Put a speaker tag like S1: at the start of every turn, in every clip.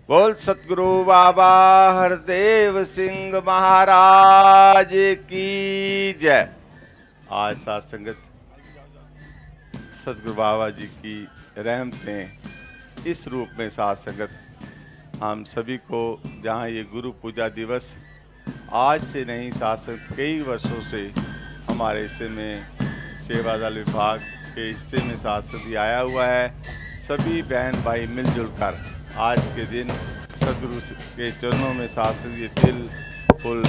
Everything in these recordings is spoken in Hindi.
S1: बोल सतगुरु बाबा हरदेव सिंह महाराज की जय। आज साथ संगत सतगुरु बाबा जी की रहमतें इस रूप में साथ संगत हम सभी को, जहाँ ये गुरु पूजा दिवस आज से नहीं साथ संगत कई वर्षों से हमारे हिस्से में सेवादल विभाग के हिस्से में साथ संगत आया हुआ है। सभी बहन भाई मिलजुल कर आज के दिन सतगुरु के चरणों में शास्त्र ये तिल फुल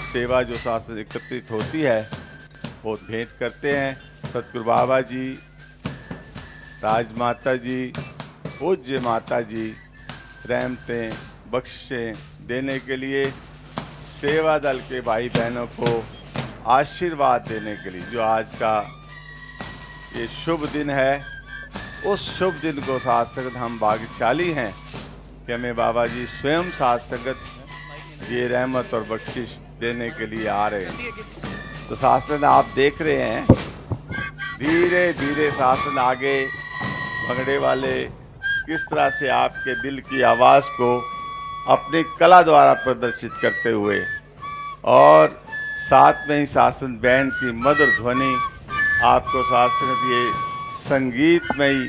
S1: सेवा जो शास्त्र एकत्रित होती है वो भेंट करते हैं। सतगुरु बाबा जी, राजमाता जी, पूज्य माता जी रहमतें बख्शिशें देने के लिए, सेवा दल के भाई बहनों को आशीर्वाद देने के लिए जो आज का ये शुभ दिन है, उस शुभ दिन को साथ संगत हम भाग्यशाली हैं कि हमें बाबा जी स्वयं साथ संगत ये रहमत और बख्शिश देने के लिए आ रहे हैं। तो साथ संगत आप देख रहे हैं धीरे धीरे साथ संगत आगे भंगड़े वाले किस तरह से आपके दिल की आवाज़ को अपनी कला द्वारा प्रदर्शित करते हुए और साथ में ही शासन बैंड की मधुर ध्वनि आपको साथ संगत ये संगीतमयी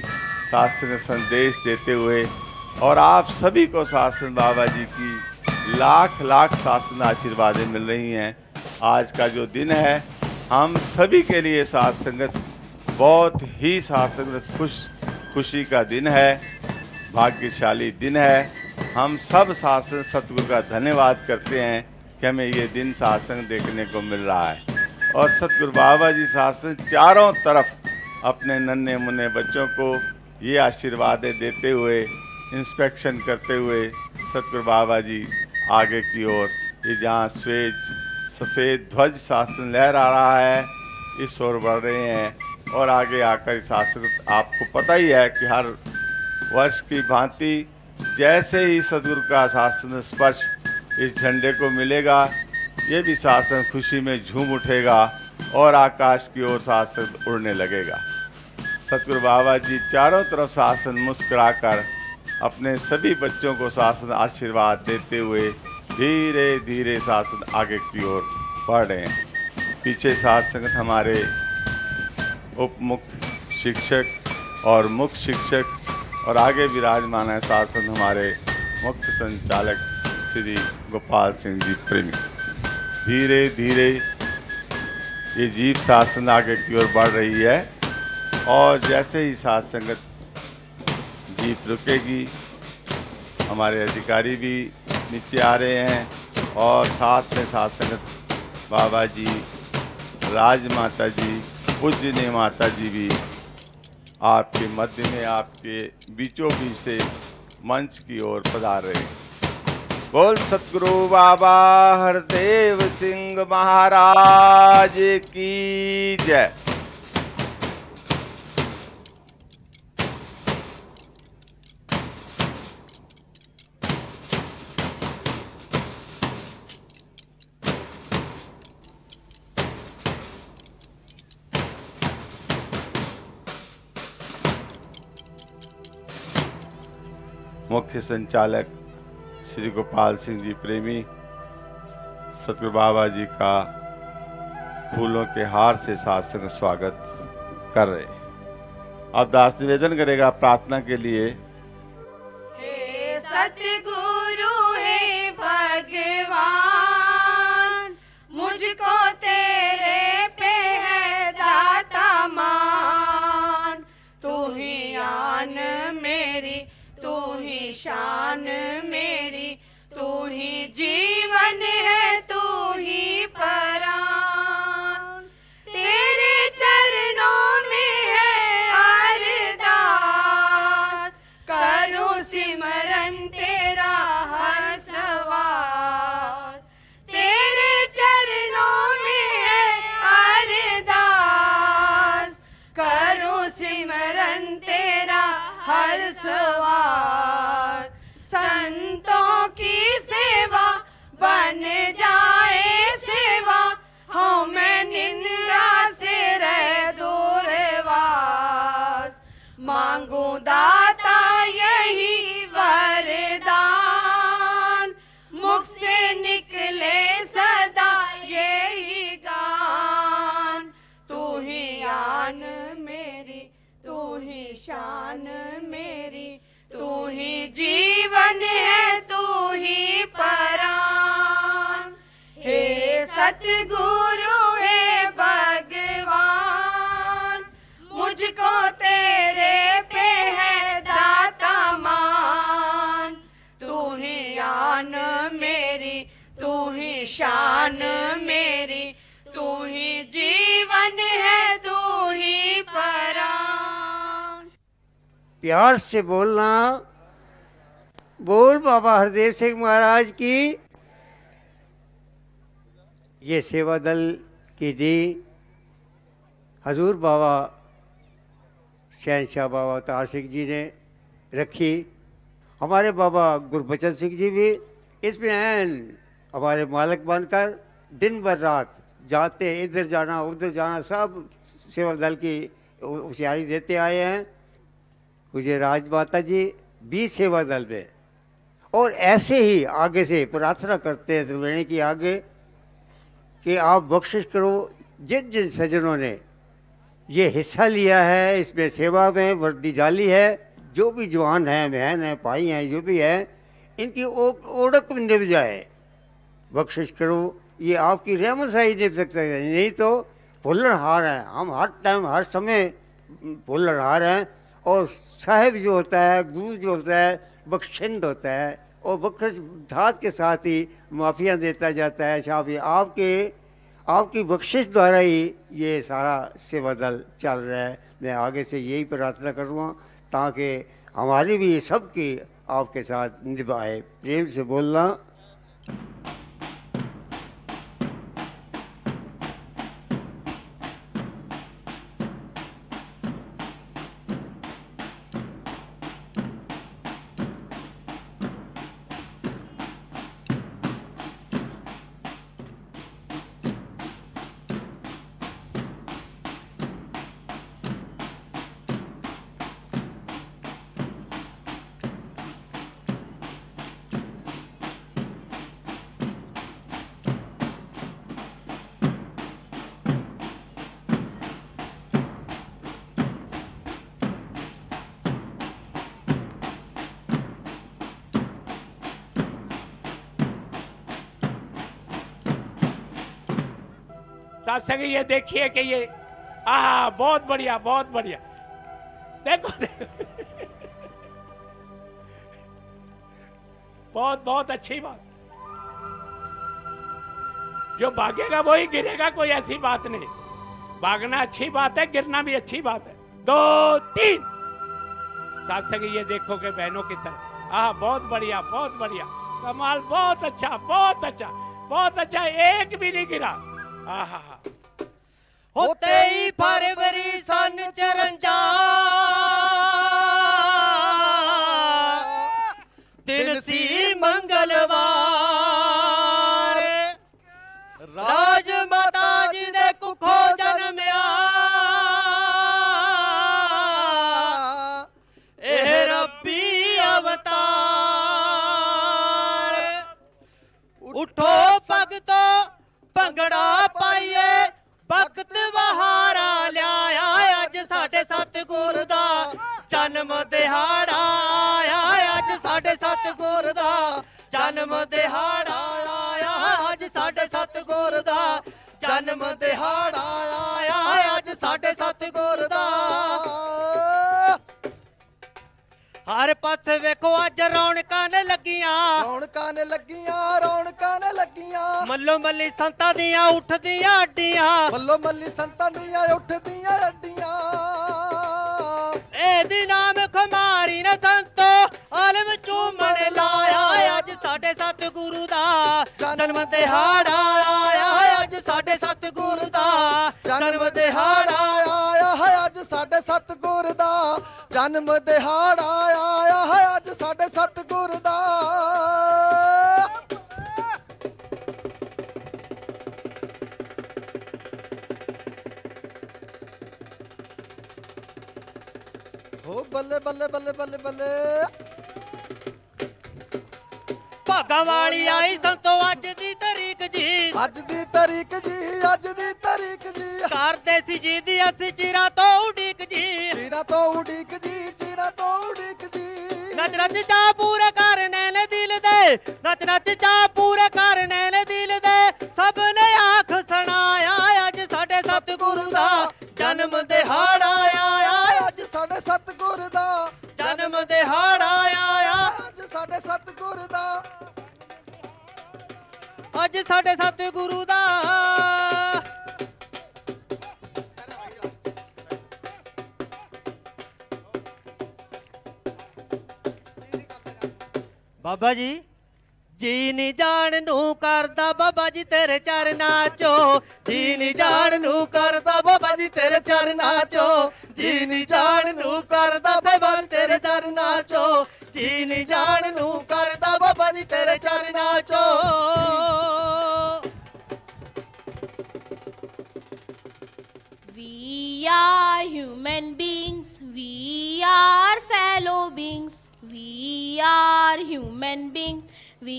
S1: शास्त्र संदेश देते हुए और आप सभी को शासन बाबा जी की लाख लाख शासन आशीर्वादें मिल रही हैं। आज का जो दिन है हम सभी के लिए साथ संगत बहुत ही साथ संगत खुशी का दिन है, भाग्यशाली दिन है। हम सब शासन सतगुरु का धन्यवाद करते हैं कि हमें ये दिन शासन देखने को मिल रहा है। और सतगुरु बाबा जी शासन चारों तरफ अपने नन्हे मुन्ने बच्चों को ये आशीर्वादें देते हुए, इंस्पेक्शन करते हुए सतगुरु बाबा जी आगे की ओर ये जहाँ सफ़ेद ध्वज शासन लहरा रहा है इस ओर बढ़ रहे हैं। और आगे आकर शासन आपको पता ही है कि हर वर्ष की भांति जैसे ही सतगुरु का शासन स्पर्श इस झंडे को मिलेगा, ये भी शासन खुशी में झूम उठेगा और आकाश की ओर शासन उड़ने लगेगा। सतगुरु बाबा जी चारों तरफ शासन मुस्कुराकर अपने सभी बच्चों को शासन आशीर्वाद देते हुए धीरे धीरे शासन आगे की ओर बढ़ रहे हैं। पीछे साथ संगत हमारे उप मुख्य शिक्षक और मुख्य शिक्षक और आगे विराजमान है शासन हमारे मुख्य संचालक श्री गोपाल सिंह जी प्रेमी। धीरे धीरे ये जीप शासन आगे की ओर बढ़ रही है और जैसे ही साथ संगत जीप रुकेगी हमारे अधिकारी भी नीचे आ रहे हैं और साथ में साथ संगत बाबा जी, राजमाता जी, पूज्यनीय माता जी भी आपके मध्य में आपके बीचों बीच से मंच की ओर पधार रहे हैं। बोल सतगुरु बाबा हरदेव सिंह महाराज की जय। मुख्य संचालक श्री गोपाल सिंह जी प्रेमी सतगुरु बाबा जी का फूलों के हार से साथ स्वागत कर रहे हैं। अब दास निवेदन करेगा प्रार्थना के लिए।
S2: हे सतगुरु हे भगवान, मुझको तेरे पे है दाता मान। तू ही आन मेरी, तू ही शान मेरी, तू ही जीवन है, तू ही परान। तेरे चरणों में है अरदास, करूं सिमरन तेरा हर सवास। तेरे चरणों में है अरदास, करूं सिमरन तेरा हर सवास। संतों की सेवा बन जाए सेवा, हो मैं निंदा से रह दूरवास। मांगू दाता यही वरदान, जान मेरी, तू ही शान मेरी, तू ही जीवन है, तू ही परान। हे सतगुरु हे भगवान, मुझको तेरे पे है दाता मान। तू ही आन मेरी, तू ही शान मेरी, तू ही जीवन है, तू ही परान।
S3: प्यार से बोलना। बोल बाबा हरदेव सिंह महाराज की। ये सेवा दल की दी हजूर बाबा शहनशाह बाबा अवतार सिंह जी ने रखी। हमारे बाबा गुरबचन सिंह जी भी इसमें ऐन हमारे मालिक बनकर दिन भर रात जाते, इधर जाना उधर जाना, सब सेवा दल की होशियारी देते आए हैं। मुझे राजमाता जी भी सेवा दल में, और ऐसे ही आगे से प्रार्थना करते हैं त्रिवेणी की आगे कि आप बख्शिश करो जिन जिन सज्जनों ने ये हिस्सा लिया है, इसमें सेवा में वर्दी डाली है, जो भी जवान हैं, बहन हैं, भाई हैं, जो भी हैं, इनकी ओढ़क में निभ जाए। बख्शिश करो, ये आपकी रहमत से ही निभ सकता है, नहीं तो भुल्लड़हार हैं हम, हर टाइम हर समय भुल्लड़हार हैं। और साहिब जो होता है, गुरु जो होता है, बख्शिंद होता है, और बख्श धात के साथ ही माफिया देता जाता है। शाफी आपकी बख्शिश द्वारा ही ये सारा सेवा दल चल रहा है। मैं आगे से यही प्रार्थना करूँगा ताकि हमारी भी सबकी आपके साथ निभाए। प्रेम से बोलना।
S4: सत्संग ये देखिए कि ये बहुत बढ़िया, बहुत बढ़िया। देखो, देखो। बहुत बहुत अच्छी बात। जो भागेगा वही गिरेगा, कोई ऐसी बात नहीं। भागना अच्छी बात है, गिरना भी अच्छी बात है। 2 3 सत्संग ये देखो कि बहनों की तरह बहुत बढ़िया, बहुत बढ़िया, कमाल, बहुत अच्छा, बहुत अच्छा, बहुत अच्छा। एक भी नहीं गिरा।
S5: होते ही फरवरी सन 54 दिन सी मंगलवार, राजमाता जी ने कुखो जन्मया, एह रब्बी अवतार। उठो भगतो भंगड़ा पाइए, वक्त बहारा लिया, अज साडे सतगुर दा जन्म दिहाड़ा आया, अज साडे सतगुर दा जन्म दिहाड़ा आया, अज साडे सतगुर दा जन्म दिहाड़ा आया, अज साडे सतगुर दा। हर पासे वेखो अज रौनकां ने लगियां,
S6: रौनकां ने लगियां, रौनकां ने लगियां।
S5: मल्लो मल्ली संतां दियां उठदियां अड्डियां,
S6: मल्लो मल्ली संतां दियां उठदियां अड्डियां।
S5: एदी नाम खुमारी ने संतो आलम चूमण लाया, अज साडे सतगुरु दा जन्म दिहाड़ा आया, अज साडे सतगुरु दा जन्म दिहाड़ा
S6: आया है, अज साडे सतगुर दा जन्म दिहाड़ा आया है, अज साडे सतगुर दा। हो बल्ले बल्ले बल्ले बल्ले बल्ले।
S5: भागा वाली आई संतो अज दी तरीक जी, जी
S6: ਅੱਜ ਦੀ ਤਾਰੀਖ ਜੀ ਅੱਜ ਦੀ ਤਾਰੀਖ ਜੀ
S5: ਕਰਦੇ ਸੀ ਜੀ ਦੀ ਅਸੀਂ ਚਿਰਾਂ ਤੋਂ ਉਡੀਕ ਜੀ
S6: ਚਿਰਾਂ ਤੋਂ ਉਡੀਕ ਜੀ ਚਿਰਾਂ ਤੋਂ ਉਡੀਕ ਜੀ
S5: ਨੱਚ ਨੱਚ ਚਾ ਪੂਰੇ ਕਰਨੇ ਨੇ ਦਿਲ ਦੇ ਨੱਚ ਨੱਚ ਚਾ ਪੂਰੇ ਕਰਨੇ ਨੇ ਦਿਲ ਦੇ ਸਭ ਨੇ ਆਖ ਸੁਣਾਇਆ ਅੱਜ ਸਾਡੇ ਸਤਿਗੁਰੂ ਦਾ ਜਨਮ ਦਿਹਾੜਾ ਆਇਆ
S6: ਅੱਜ ਸਾਡੇ ਸਤਿਗੁਰ ਦਾ
S5: ਜਨਮ ਦਿਹਾੜਾ ਆਇਆ
S6: ਅੱਜ ਸਾਡੇ ਸਤਿਗੁਰ ਦਾ
S5: ਅੱਜ ਸਾਡੇ ਸਤਿਗੁਰੂ ਦਾ ਬਾਬਾ ਜੀ ਨੀ ਜਾਣ ਨੂੰ ਕਰਦਾ ਬਾਬਾ ਜੀ ਤੇਰੇ ਚਰਨਾਂ ਚੋਂ ਜੀ ਨੀ ਜਾਣ ਨੂੰ ਕਰਦਾ ਬਾਬਾ ਜੀ ਤੇਰੇ ਚਰਨਾਂ ਚੋਂ ਜੀ ਨੀ ਜਾਣ ਨੂੰ ਕਰਦਾ ਬਾਬਾ ਤੇਰੇ ਚਰਨਾਂ ਚੋਂ ਜੀ ਨੀ ਜਾਣ ਨੂੰ ਕਰਦਾ ਬਾਬਾ ਜੀ ਤੇਰੇ ਚਰਨਾਂ ਚੋਂ
S7: We are human beings, we are fellow beings, we are human beings, we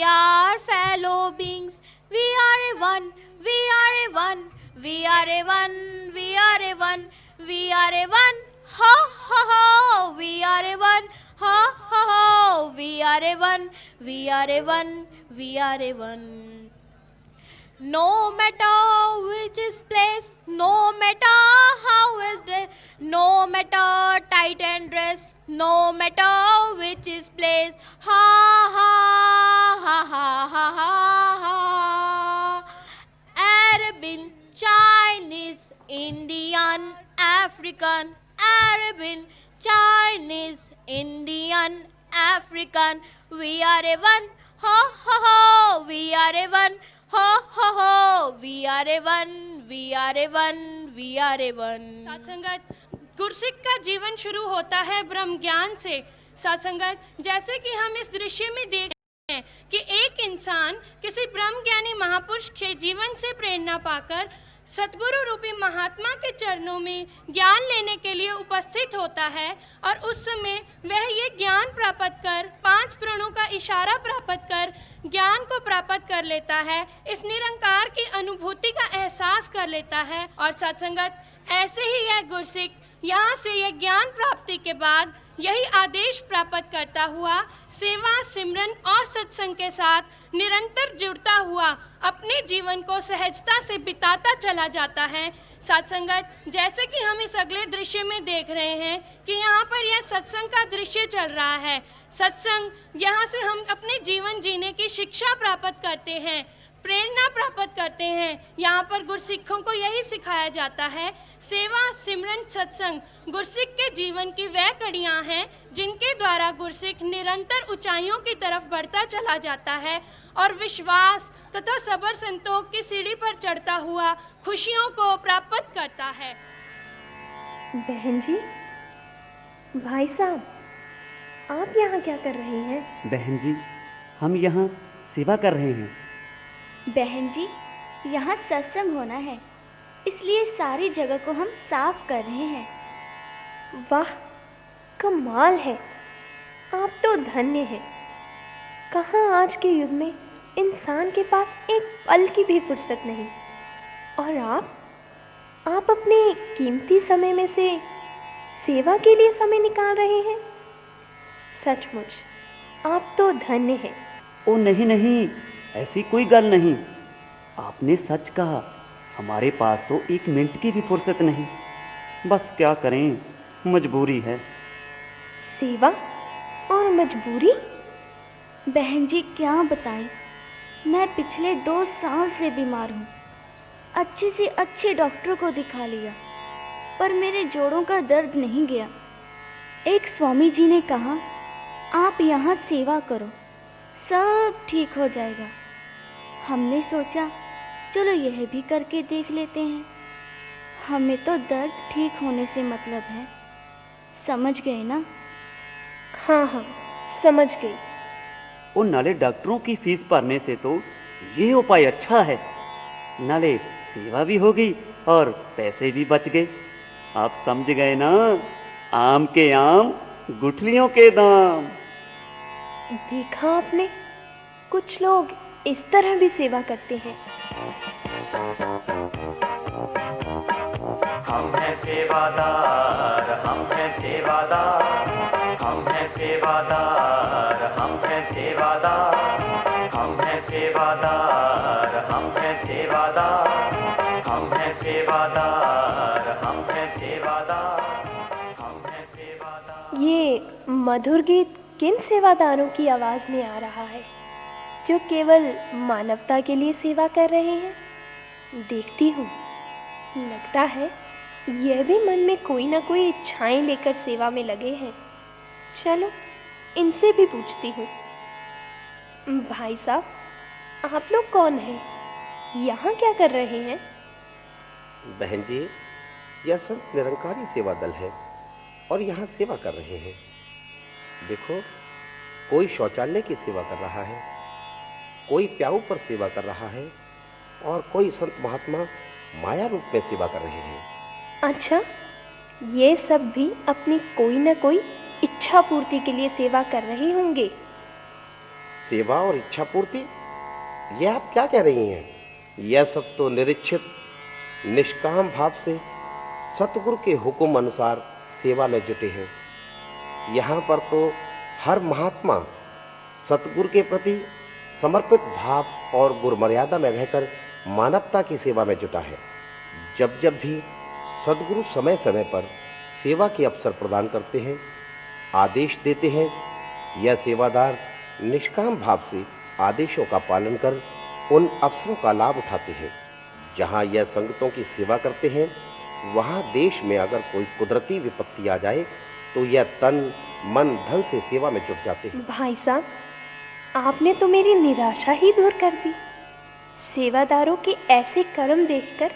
S7: are fellow beings, we are a one, we are a one, we are a one, we are a one, we are a one, ho ho ho, we are a one, ho ho ho, we are a one, we are a one, we are a one. No matter which is place, no matter how is dress, no matter tight and dress, no matter which is place, ha ha ha ha ha ha ha. Arabian, Chinese, Indian, African, Arabian, Chinese, Indian, African, we are a one, ho ho ho, we are a one. हो हो हो, we are a one, we are a one, we are a one.
S8: सत्संगत, Gursikh का जीवन शुरू होता है ब्रह्म ज्ञान से। सत्संगत, जैसे कि हम इस दृश्य में देख रहे हैं कि एक इंसान किसी ब्रह्म ज्ञानी महापुरुष के जीवन से प्रेरणा पाकर सतगुरु रूपी महात्मा के चरणों में ज्ञान लेने के लिए उपस्थित होता है और उस समय वह ये ज्ञान प्राप्त कर 5 प्रणों का इशारा प्राप्त कर ज्ञान को प्राप्त कर लेता है, इस निरंकार की अनुभूति का एहसास कर लेता है। और सत्संगत, ऐसे ही यह गुरसिख यहाँ से यह ज्ञान प्राप्ति के बाद यही आदेश प्राप्त करता हुआ सेवा, सिमरन और सत्संग के साथ निरंतर जुड़ता हुआ अपने जीवन को सहजता से बिताता चला जाता है। सत्संगत, जैसे कि हम इस अगले दृश्य में देख रहे हैं कि यहाँ पर यह सत्संग का दृश्य चल रहा है। सत्संग, यहाँ से हम अपने जीवन जीने की शिक्षा प्राप्त करते हैं, प्रेरणा प्राप्त करते हैं। यहाँ पर गुरसिखों को यही सिखाया जाता है। सेवा, सिमरन, सत्संग गुरसिख के जीवन की वह कड़ियाँ हैं जिनके द्वारा गुरसिख निरंतर ऊंचाइयों की तरफ बढ़ता चला जाता है और विश्वास तथा सबर संतोष की सीढ़ी पर चढ़ता हुआ खुशियों को प्राप्त करता है।
S9: बहन जी, भाई साहब, आप यहाँ क्या कर रहे हैं?
S10: बहन जी, हम यहाँ सेवा कर रहे हैं।
S9: बहन जी, यहाँ सत्संग होना है, इसलिए सारी जगह को हम साफ कर रहे हैं। वाह, कमाल है, आप तो धन्य हैं। कहाँ आज के युग में इंसान के पास एक पल की भी फुर्सत नहीं, और आप अपने कीमती समय में से सेवा के लिए समय निकाल रहे हैं। सचमुच आप तो धन्य हैं।
S10: ओ नहीं नहीं, ऐसी कोई गल नहीं, आपने सच कहा। हमारे पास तो 1 मिनट की भी फुर्सत नहीं, बस क्या करें, मजबूरी है।
S9: सेवा और मजबूरी? बहन जी क्या बताएं, मैं पिछले 2 साल से बीमार हूँ। अच्छे से अच्छे डॉक्टर को दिखा लिया, पर मेरे जोड़ों का दर्द नहीं गया। एक स्वामी जी ने कहा, आप यहाँ सेवा करो, सब ठीक हो जाएगा। हमने सोचा चलो यह भी करके देख लेते हैं। हमें तो दर्द ठीक होने से मतलब है, समझ गए ना? हाँ हाँ, समझ गई।
S10: और नाले डॉक्टरों की फीस भरने से तो ये उपाय अच्छा है, नाले सेवा भी हो गई और पैसे भी बच गए। आप समझ गए ना? आम के आम, गुठलियों के दाम।
S9: देखा आपने, कुछ लोग इस तरह भी सेवा करते हैं।
S10: हम हैं सेवादार, हम हैं सेवादार, हम हैं सेवादार, हम हैं सेवादार, हम हैं सेवादार, हम हैं सेवादार, हम हैं सेवादार, हम हैं सेवादार, हम हैं सेवादार।
S9: ये मधुर गीत किन सेवादारों की आवाज़ में आ रहा है जो केवल मानवता के लिए सेवा कर रहे हैं? देखती हूँ, लगता है यह भी मन में कोई ना कोई इच्छाएं लेकर सेवा में लगे हैं। चलो इनसे भी पूछती हूँ। भाई साहब, आप लोग कौन हैं? यहाँ क्या कर रहे हैं?
S11: बहन जी, यह संत निरंकारी सेवा दल है और यहाँ सेवा कर रहे हैं। देखो, कोई शौचालय की सेवा कर रहा है, कोई प्याऊ पर सेवा कर रहा है और कोई संत महात्मा माया रूप में सेवा कर रहे हैं।
S9: अच्छा, ये सब भी अपनी कोई ना कोई इच्छा पूर्ति के लिए सेवा कर रहे होंगे।
S11: सेवा और इच्छा पूर्ति, ये आप क्या कह रही हैं? यह सब तो निरीक्षित निष्काम भाव से सतगुरु के हुक्म अनुसार सेवा में जुटे हैं। यहाँ पर तो हर महात्मा सतगुरु के प्रति समर्पित भाव और गुरु मर्यादा में रहकर मानवता की सेवा में जुटा है। जब जब भी सदगुरु समय समय पर सेवा के अवसर प्रदान करते हैं, आदेश देते हैं, यह सेवादार निष्काम भाव से आदेशों का पालन कर उन अवसरों का लाभ उठाते हैं। जहाँ यह संगतों की सेवा करते हैं, वहाँ देश में अगर कोई कुदरती विपत्ति आ जाए तो यह तन मन धन से सेवा में जुट जाते हैं।
S9: भाई साहब, आपने तो मेरी निराशा ही दूर कर दी। सेवादारों के ऐसे कर्म देखकर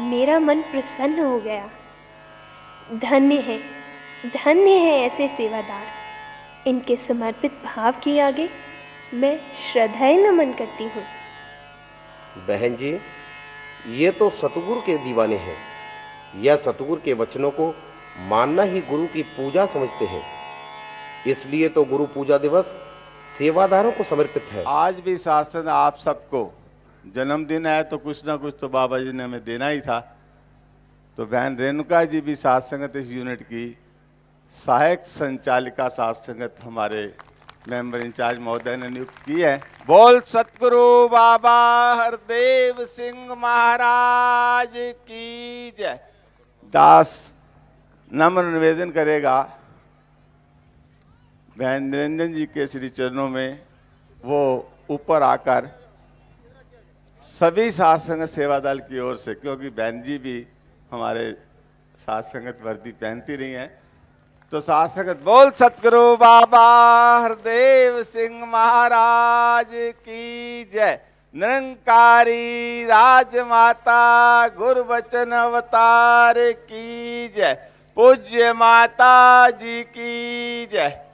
S9: मेरा मन प्रसन्न हो गया। धन्य है ऐसे सेवादार। इनके समर्पित भाव के आगे मैं श्रद्धाएं नमन करती हूँ।
S11: बहन जी, ये तो सतगुरु के दीवाने हैं। यह सतगुरु के वचनों को मानना ही गुरु की पूजा समझते हैं। इसलिए तो गुरु पूजा दिवस सेवादारों को समर्पित है।
S1: आज भी शासन आप सबको जन्मदिन है तो कुछ ना कुछ तो बाबा जी ने हमें देना ही था। तो बहन रेणुका जी भी साथ संगत इस यूनिट की सहायक संचालिका साथ संगत हमारे मेंबर इंचार्ज महोदय ने नियुक्त की है। बोल सतगुरु बाबा हरदेव सिंह महाराज की जय। दास नम्र निवेदन करेगा बहन निरंजन जी के श्री चरणों में वो ऊपर आकर सभी साथ संगत सेवा दल की ओर से, क्योंकि बहन जी भी हमारे साथ संगत वर्दी पहनती रही हैं, तो साथ संगत बोल सतगुरु बाबा हरदेव सिंह महाराज की जय। निरंकारी राजमाता गुरुवचन अवतार की जय। पूज्य माता जी की जय।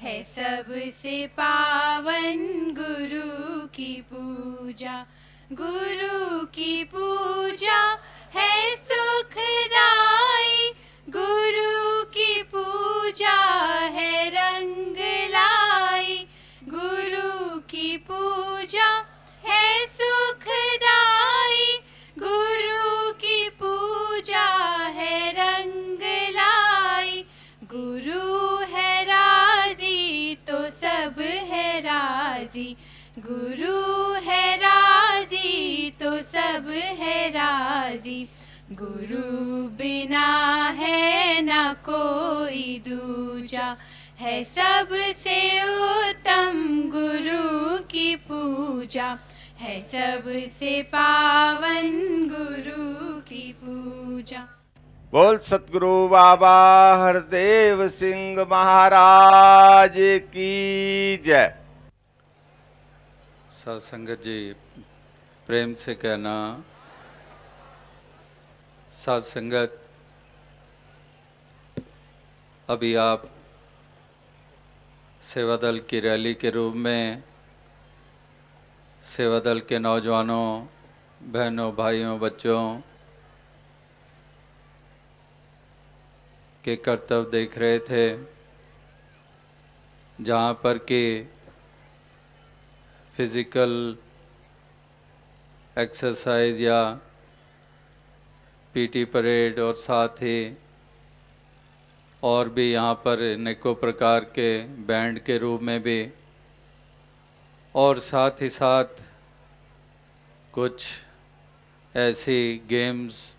S7: है सबसे पावन गुरु की पूजा। गुरु की पूजा है सुखदाई, गुरु की पूजा है रंग लाई, गुरु की पूजा है सुखदाई, गुरु की पूजा है रंग लाई। गुरु है राजी तो सब है राजी, गुरु है राजी तो सब है राजी। गुरु बिना है ना कोई दूजा, है सबसे उत्तम गुरु की पूजा, है सबसे पावन गुरु की पूजा।
S1: बोल सतगुरु बाबा हरदेव सिंह महाराज की जय।
S12: सत्संगत जी प्रेम से कहना, सत्संगत अभी आप सेवा दल की रैली के रूप में सेवा दल के नौजवानों, बहनों, भाइयों, बच्चों के कर्तव्य देख रहे थे, जहाँ पर कि फिजिकल एक्सरसाइज या पीटी परेड और साथ ही और भी यहाँ पर अनेकों प्रकार के बैंड के रूप में भी, और साथ ही साथ कुछ ऐसी गेम्स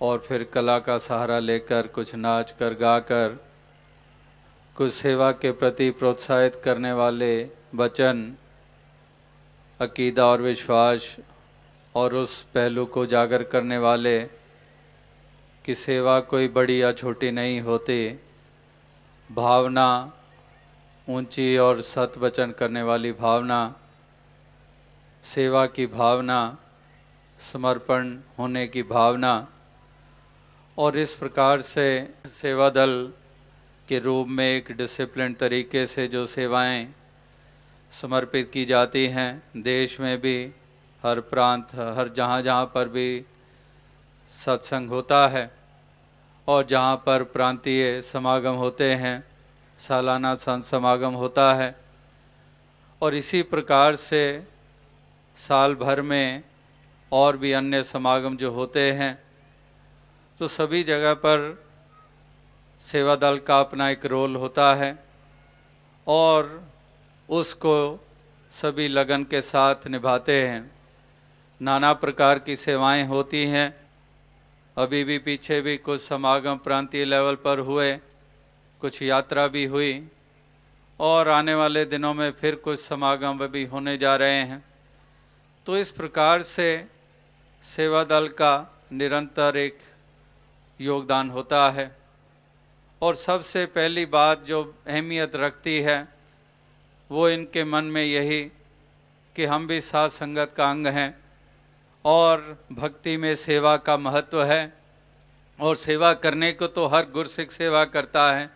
S12: और फिर कला का सहारा लेकर कुछ नाच कर गा कर कुछ सेवा के प्रति प्रोत्साहित करने वाले वचन, अकीदा और विश्वास और उस पहलू को उजागर करने वाले कि सेवा कोई बड़ी या छोटी नहीं होती, भावना ऊंची और सत वचन करने वाली भावना, सेवा की भावना, समर्पण होने की भावना, और इस प्रकार से सेवा दल के रूप में एक डिसिप्लिन तरीके से जो सेवाएं समर्पित की जाती हैं, देश में भी हर प्रांत, हर जहाँ पर भी सत्संग होता है और जहाँ पर प्रांतीय समागम होते हैं, सालाना संत समागम होता है, और इसी प्रकार से साल भर में और भी अन्य समागम जो होते हैं, तो सभी जगह पर सेवा दल का अपना एक रोल होता है और उसको सभी लगन के साथ निभाते हैं। नाना प्रकार की सेवाएं होती हैं। अभी भी पीछे भी कुछ समागम प्रांतीय लेवल पर हुए, कुछ यात्रा भी हुई और आने वाले दिनों में फिर कुछ समागम भी होने जा रहे हैं। तो इस प्रकार से सेवा दल का निरंतर एक योगदान होता है। और सबसे पहली बात जो अहमियत रखती है वो इनके मन में यही कि हम भी साथ संगत का अंग हैं और भक्ति में सेवा का महत्व है, और सेवा करने को तो हर गुरसिख सेवा करता है,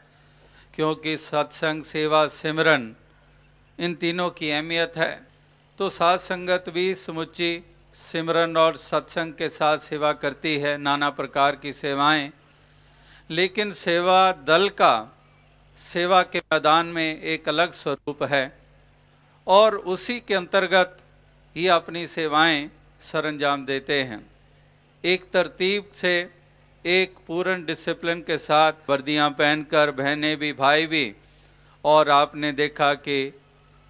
S12: क्योंकि सत्संग, सेवा, सिमरन, इन तीनों की अहमियत है। तो साथ संगत भी समुच्ची सिमरन और सत्संग के साथ सेवा करती है, नाना प्रकार की सेवाएं। लेकिन सेवा दल का सेवा के मैदान में एक अलग स्वरूप है और उसी के अंतर्गत ये अपनी सेवाएं सरंजाम देते हैं। एक तरतीब से, एक पूर्ण डिसिप्लिन के साथ वर्दियां पहनकर, बहनें भी, भाई भी, और आपने देखा कि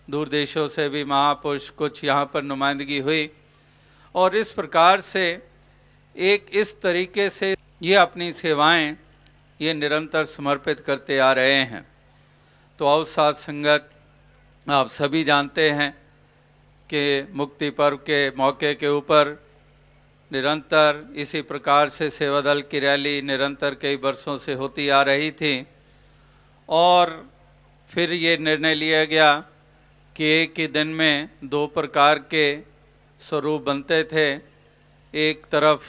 S12: दूर देशों से भी महापुरुष कुछ यहाँ पर नुमाइंदगी हुई, और इस प्रकार से एक इस तरीके से ये अपनी सेवाएं ये निरंतर समर्पित करते आ रहे हैं। तो आओ साथ संगत, आप सभी जानते हैं कि मुक्ति पर्व के मौके के ऊपर निरंतर इसी प्रकार से सेवा दल की रैली निरंतर कई वर्षों से होती आ रही थी, और फिर ये निर्णय लिया गया कि एक ही दिन में दो प्रकार के स्वरूप बनते थे। एक तरफ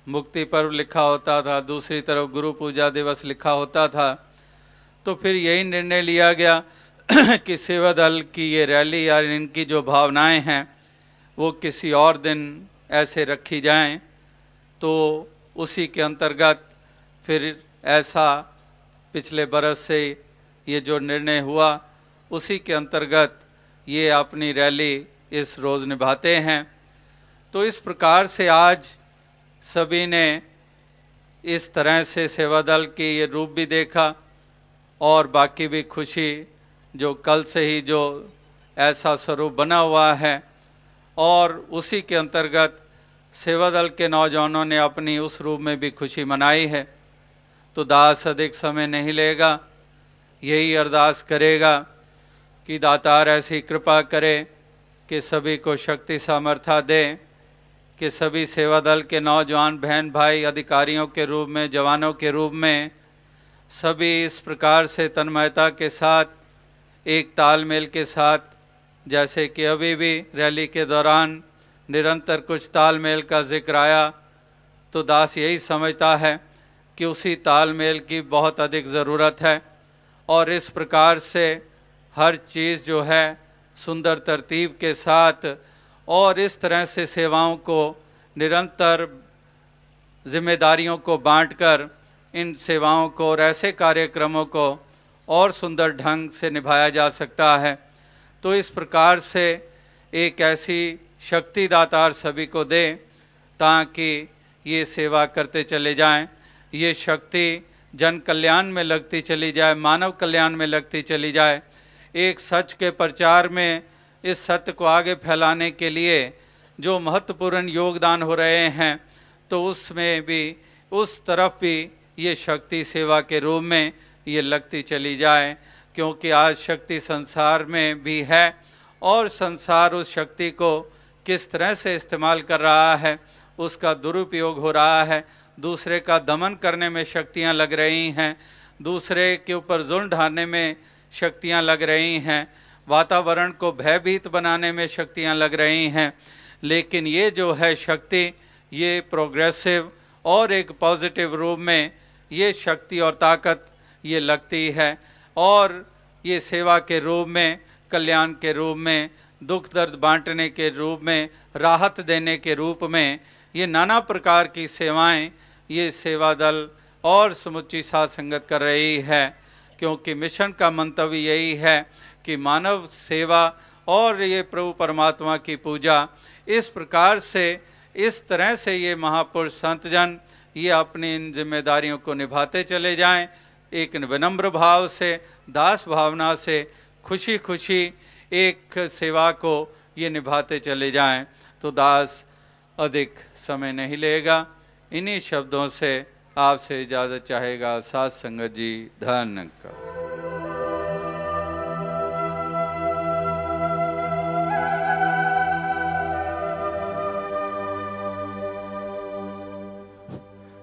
S12: मुक्ति पर्व लिखा होता था, दूसरी तरफ गुरु पूजा दिवस लिखा होता था। तो फिर यही निर्णय लिया गया कि सेवा दल की ये रैली या इनकी जो भावनाएं हैं वो किसी और दिन ऐसे रखी जाएं। तो उसी के अंतर्गत फिर ऐसा पिछले बरस से ये जो निर्णय हुआ उसी के अंतर्गत ये अपनी रैली इस रोज़ निभाते हैं। तो इस प्रकार से आज सभी ने इस तरह से सेवा दल की ये रूप भी देखा और बाकी भी खुशी जो कल से ही जो ऐसा स्वरूप बना हुआ है और उसी के अंतर्गत सेवा दल के नौजवानों ने अपनी उस रूप में भी खुशी मनाई है। तो दास अधिक समय नहीं लेगा, यही अरदास करेगा कि दातार ऐसी कृपा करे कि सभी को शक्ति सामर्थ्य दे कि सभी सेवा दल के नौजवान बहन भाई अधिकारियों के रूप में, जवानों के रूप में सभी इस प्रकार से तन्मयता के साथ, एक तालमेल के साथ, जैसे कि अभी भी रैली के दौरान निरंतर कुछ तालमेल का जिक्र आया, तो दास यही समझता है कि उसी तालमेल की बहुत अधिक ज़रूरत है और इस प्रकार से हर चीज़ जो है सुंदर तरतीब के साथ और इस तरह से सेवाओं को निरंतर जिम्मेदारियों को बांटकर इन सेवाओं को और ऐसे कार्यक्रमों को और सुंदर ढंग से निभाया जा सकता है। तो इस प्रकार से एक ऐसी शक्ति दातार सभी को दे ताकि ये सेवा करते चले जाएं, ये शक्ति जन कल्याण में लगती चली जाए, मानव कल्याण में लगती चली जाए। एक सच के प्रचार में इस सत्य को आगे फैलाने के लिए जो महत्वपूर्ण योगदान हो रहे हैं, तो उसमें भी उस तरफ भी ये शक्ति सेवा के रूप में ये लगती चली जाए, क्योंकि आज शक्ति संसार में भी है और संसार उस शक्ति को किस तरह से इस्तेमाल कर रहा है, उसका दुरुपयोग हो रहा है, दूसरे का दमन करने में शक्तियां लग रही हैं, दूसरे के ऊपर जुल्म ढाने में शक्तियां लग रही हैं, वातावरण को भयभीत बनाने में शक्तियां लग रही हैं। लेकिन ये जो है शक्ति, ये प्रोग्रेसिव और एक पॉजिटिव रूप में ये शक्ति और ताकत ये लगती है और ये सेवा के रूप में, कल्याण के रूप में, दुख दर्द बांटने के रूप में, राहत देने के रूप में ये नाना प्रकार की सेवाएं ये सेवा दल और समुच्ची साध संगत कर रही है, क्योंकि मिशन का मंतव्य यही है कि मानव सेवा और ये प्रभु परमात्मा की पूजा, इस प्रकार से, इस तरह से ये महापुरुष संत जन ये अपनी इन जिम्मेदारियों को निभाते चले जाएं, एक विनम्र भाव से, दास भावना से, खुशी खुशी एक सेवा को ये निभाते चले जाएं। तो दास अधिक समय नहीं लेगा, इन्हीं शब्दों से आपसे इजाज़त चाहेगा। साध संगत जी, धन्यवाद।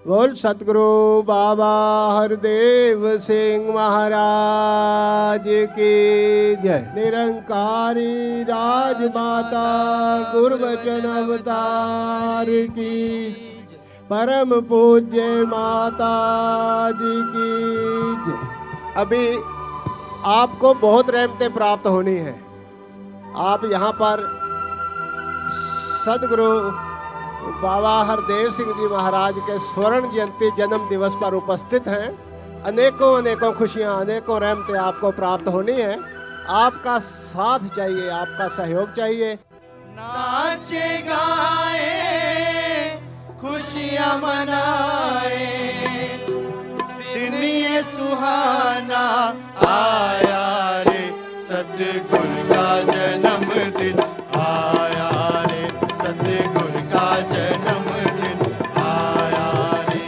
S13: बोल सतगुरु बाबा हरदेव सिंह महाराज की जय। निरंकारी राजमाता गुरबचन अवतार की, परम पूज्य माता जी की जय। अभी आपको बहुत रहमतें प्राप्त होनी है। आप यहाँ पर सदगुरु बाबा हरदेव सिंह जी महाराज के स्वर्ण जयंती जन्म दिवस पर उपस्थित हैं। अनेकों अनेकों खुशियां, अनेकों रहमतें आपको प्राप्त होनी है। आपका साथ चाहिए, आपका सहयोग चाहिए।
S5: नाचे गाए खुशियां मनाए, दिन ये सुहाना आया रे, सतगुरु का जन्मदिन आया रे, सतगुरु का जन्मदिन आया रे।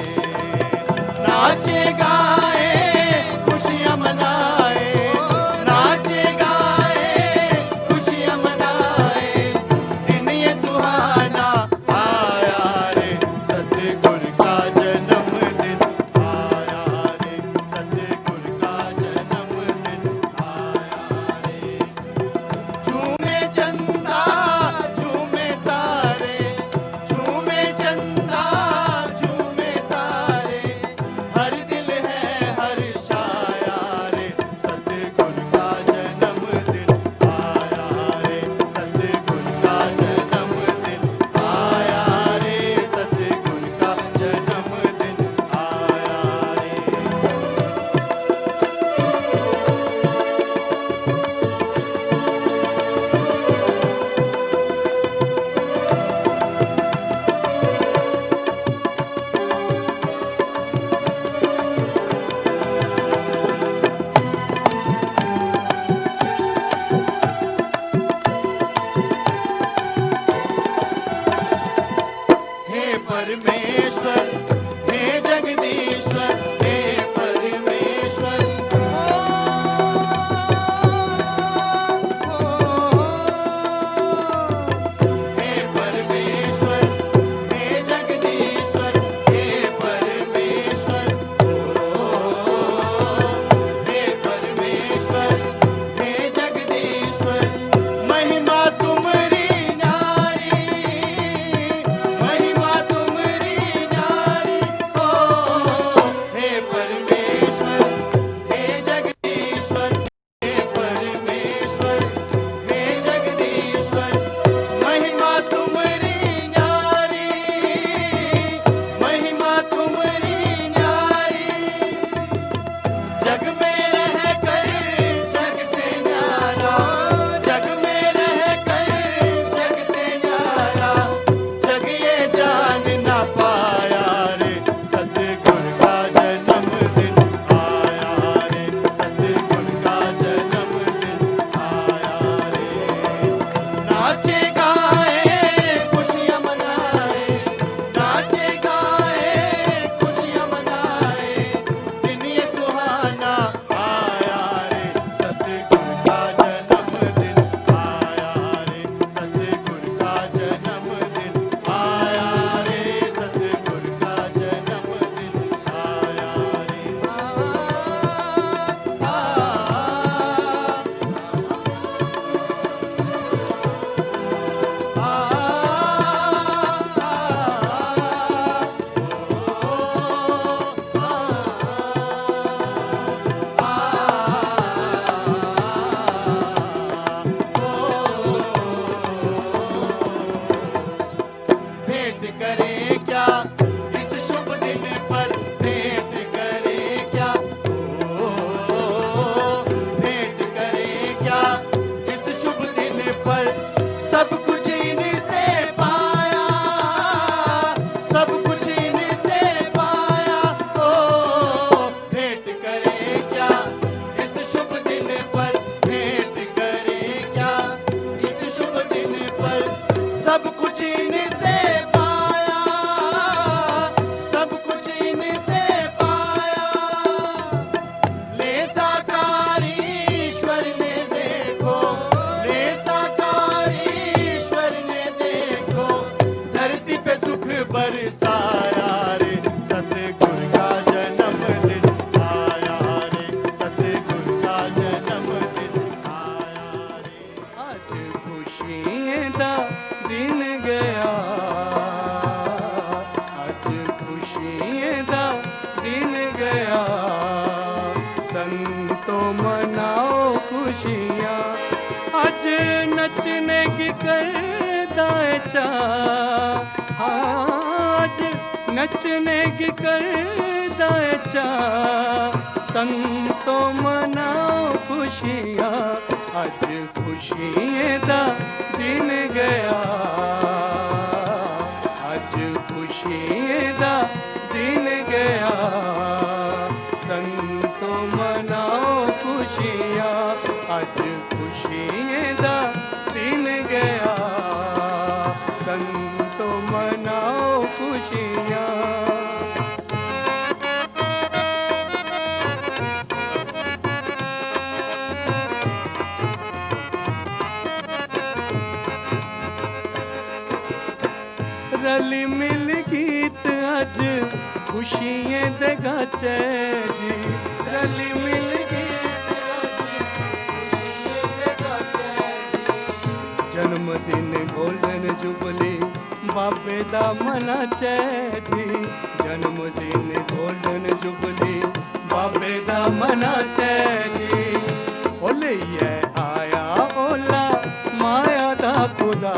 S5: नाचे गाए खुशियां मनाए, नाचे गाए खुशियां मनाए, दिन ये सुहाना आया रे, सतगुरु का जन्मदिन आया रे, सतगुरु का जन्मदिन परमेश्वर हे जगदीश्वर हे परमेश्वर हे परमेश्वर हे जगदीश्वर हे परमेश्वर हे परमेश्वर हे जगदीश्वर महिमा तुम्हारी न्यारी महिमा तुम्हारी न्यारी ओ हे परमेश्वर हे जगदीश्वर हे परमेश्वर हे जगदीश्वर महिमा तुम्हारी न्यारी महिमा तुम्हारी न्यारी जग में रह कर जग से न्यारा जग में रह कर जग से न्यारा जग ये जान ना पाया रे सतगुर का जन्मदिन आया रे सतगुर का जन्मदिन आया रे नाचे गाए खुशियां मनाए नाचे गाए खुशियां मनाए दिन ये सुहाना आया रे सतगुर का जन्मदिन आया रे सतगुर का जन्मदिन आया रे सतगुर का जन्मदिन आया भेंट करें क्या इस शुभ दिन पर भेंट करें क्या भेंट करें क्या इस शुभ दिन पर सब कुछ इनसे पाया सब कुछ इनसे पाया ओ भेंट करें क्या इस शुभ दिन पर भेंट करें क्या इस शुभ दिन पर सब कुछ इनसे पाया सब कुछ इनसे पाया ले साकार ईश्वर ने देखो ले साकार ईश्वर ने देखो धरती पे सुख बरसाया रे सतगुर का जन्मदिन आया रे सतगुर का जन्मदिन आया रे आज खुशियां दा दिन गया आज खुशियां दा दिन गया संतो मनाओ खुशियां आज नचने की करदा है चाह आज नचने की करदा है चाह संतो मनाओ खुशियां आज खुशियां दा दिन गया आज खुशियां दा दिन गया संतो मनाओ खुशियां आज खुशियां दा दिन गया संतो मनाओ खुशियां रली मिल गीत अज खुशियां दे गाचे जी रली मिल गीत अज खुशियां दे गाचे जी जन्मदिन गोल्डन जुबली बाबे दा मनाचे जी जन्मदिन गोल्डन जुबली बाबे दा मनाचे जी ओले ये आया ओला माया दा खुदा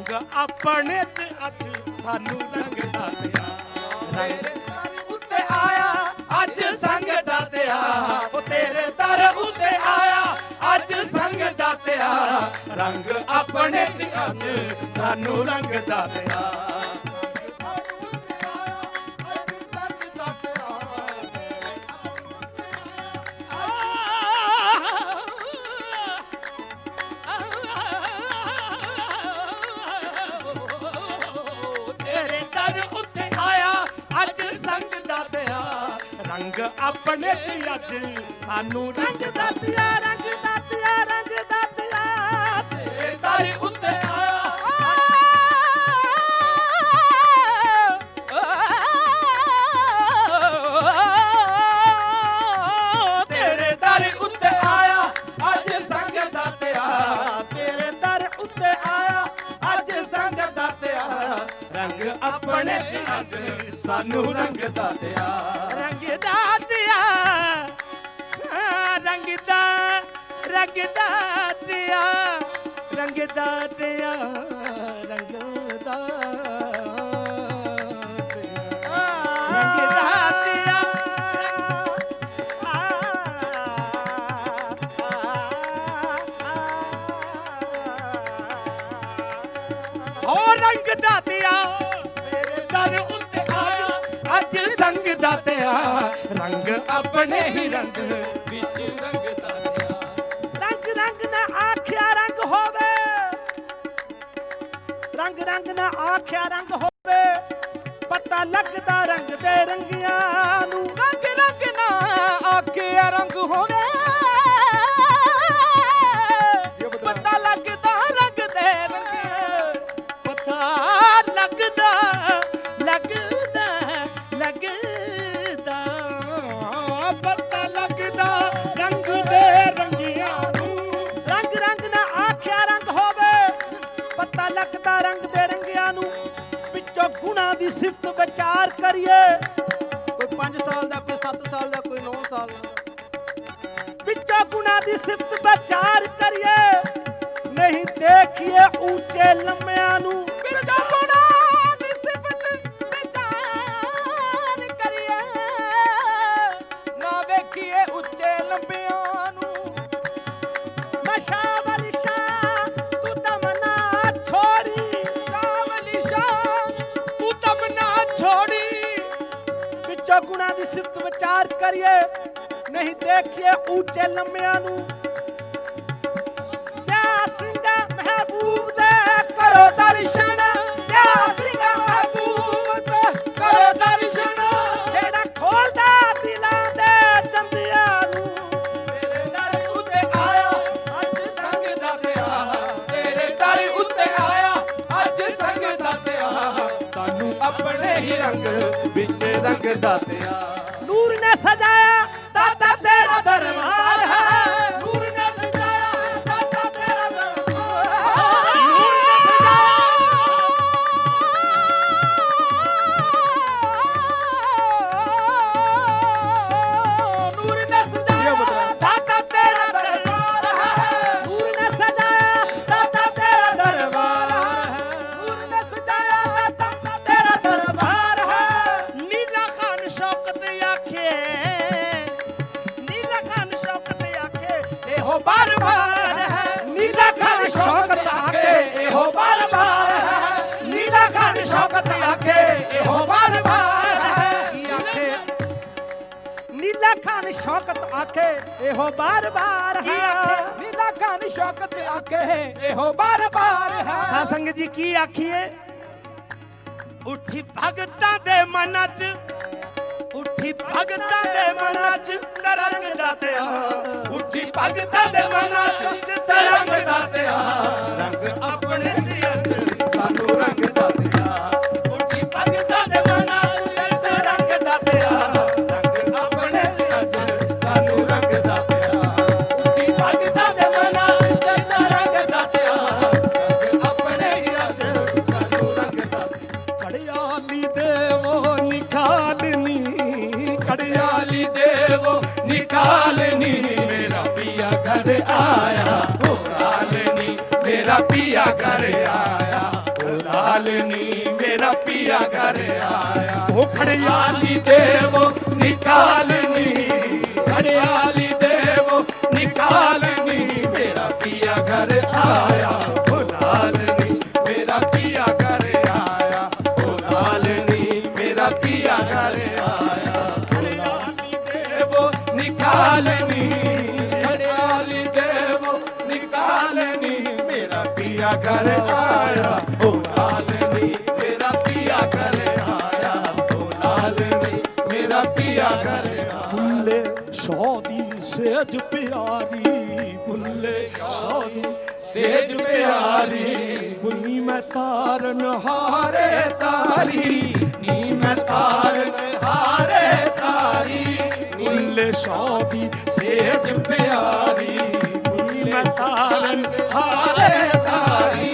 S4: रंग अपने च अज सानू रंग दातिया रंग उत्ते आया अज संग दातिया ओ तेरे दर उत्ते आया अज संग दातिया रंग अपने च अज सानू रंग दातिया रंग अपने च अज सानू रंग दातिया रंग दातिया रंग दातिया तेरे दर उत्ते आया तेरे दर उत्ते आया अज संग दातिया तेरे दर उत्ते आया अज संग दातिया रंग अपने च अज सानू रंग दातिया रंग दातिया रंग दा रंग दातिया रंग दातिया रंग दा रंग दातिया हो रंग दातिया तेरे दर उत्ते आया अज संग दातिया रंग अपने ही रंग विच रंग दातिया रंग रंग ना आख्या रंग होवे रंग रंग ना आख्या रंग होवे पता लगदा रंग दे रंगियां नू रंग रंग ना आख्या रंग होवे पता लगदा रंग दे रंगियां पता लगदा लगदा लगदा पता लगदा रंग दे रंगियां रंग रंग ना आख्या रंग होवे पता लगदा रंग दे रंगियां नू विचों गुणां दी सिफत विचार करिए
S5: कोई 5 साल दा कोई 7 साल दा कोई 9 साल दा
S4: विचों गुणां दी सिफत विचार करिए नहीं देखिए ऊंचे लम्बियां नू विचों गुणां दी सिफत विचार करिए ना वेखिए ऊंचे लम्बियां नू नशा वाली शाह तू तमन्ना छोड़ी वाली शाह तू तमन्ना छोड़ी विचों गुणां दी सिफत विचार करिए नहीं देखिए ऊंचे लम्बियां नू क्या सिंगा महबूब दे करो दर्शन क्या सिंगा महबूब दे करो दर्शन जेड़ा खोलदा दिलां दे चंदियां नू तेरे दर उत्ते आया अज संग दातिया तेरे दर उत्ते आया अज संग दातिया सानू अपने ही रंग विच रंग दातिया नूर ने सजाया दाता तेरा दरबार है नूर ने सजाया दाता तेरा दरबार नूर ने सजाया दाता तेरा दरबार है नूर ने सजाया दाता तेरा दरबार है नूर ने सजाया दाता तेरा दरबार है नीला खान शौकत आखे नीला खान शौकत आखे एहो बार बार है नीला खान शौकत आखे एहो बार बार है नीला खान शौकत आखे एहो बार बार है आखे नीला खान शौकत आखे एहो बार बार है नीला खान शौकत आखे एहो बार बार है सासंग जी की आखिए उठी भगतां दे मन च उठी भगतां दे मन च तरंग दातिया उठी भगतां दे मन च तरंग दातिया रंग अपने च अज सानू रंग दातिया उठी भगतां दे मन च तरंग दातिया रंग अपने च अज सानू रंग दातिया उठी भगतां दे मन च तरंग दातिया रंग अपने ही अज सानू रंग दातिया कड़ियाली देवो निकालनी कड़ियाली देवो निकालनी मेरा पिया घर आया हो रालनी मेरा पिया घर आया
S14: लालनी मेरा पिया घर आया। ओ खड़ियाली देवो निकालनी, खड़ियाली देवो निकालनी मेरा पिया घर आया। ओ लालनी मेरा पिया घर आया, ओ लालनी मेरा पिया घर आया। खड़ियाली देवो निकालनी, खड़ियाली देवो निकालनी मेरा पिया घर आया। ओ लालनी मेरा पिया घर आया, ओ लालनी मेरा पिया घर आया। बुल्ले शादी सेज प्यारी, बुल्ले शादी सेज प्यारी, बुनी मैं तारन हारे तारी, नी मैं तारन हारे तारी। बुल्ले शादी सेज प्यारी, बुनी मैं तारन हारे तारी,